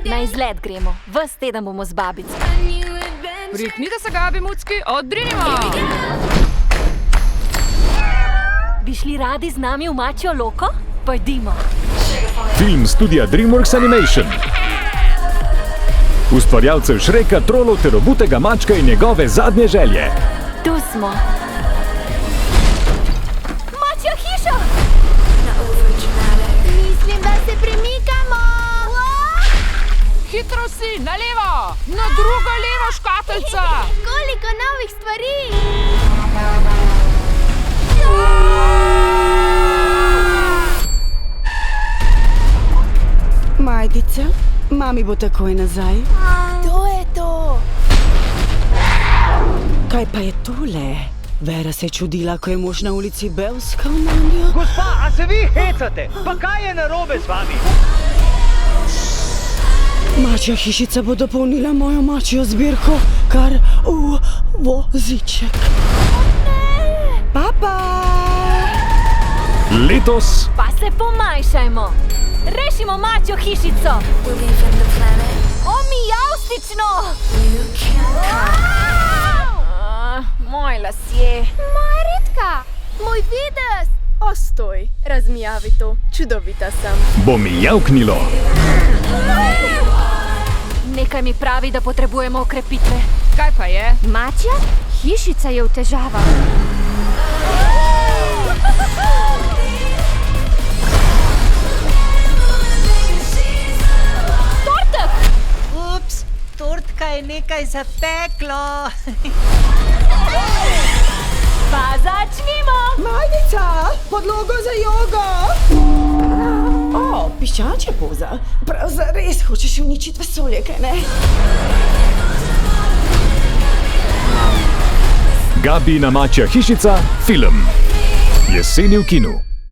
Na izlet gremo, ves teden bomo z babico. Priknite se, Gabi, mucki, odrinimo! Bi šli radi z nami v Mačjo Loko? Pojdimo. Film studia DreamWorks Animation. Ustvarjalcev Šreka, Trolov ter Obutega mačka in njegove zadnje želje. Tu smo. Mačja hiša! Mislim, da se premikamo! Hitro si, na levo! Na drugo levo, škatlica! Koliko novih stvari! Majdica, mami bo takoj nazaj. To je to! Kaj pa je tole? Vera se je čudila, ko je mož na ulici belskal nanjo. Gospa, a se vi hecate? Pa kaj je narobe z vami? Mačja hišica bo dopolnila mojo mačjo zbirko kar v voziček. Papa! Letos Pa se pomajšajmo. Rešimo Mačjo hišico. Omijavstično! Moj lasje. Maritka! Moj videz! Ostoj, razmijavi to. Čudovita sem. bo mijavknilo. Nekaj mi pravi, da potrebujemo okrepitve. Kaj pa je? Mačja? Hišica je v težavah. Tortek! Ups, tortka je nekaj zapeklo. Pa začnimo! Majdica, podlogo za jogo! O, piščančja poza. Prav zares hočeš uničiti vesolje, kaj ne? Gabina Mačja hišica, film. Jeseni v kinu.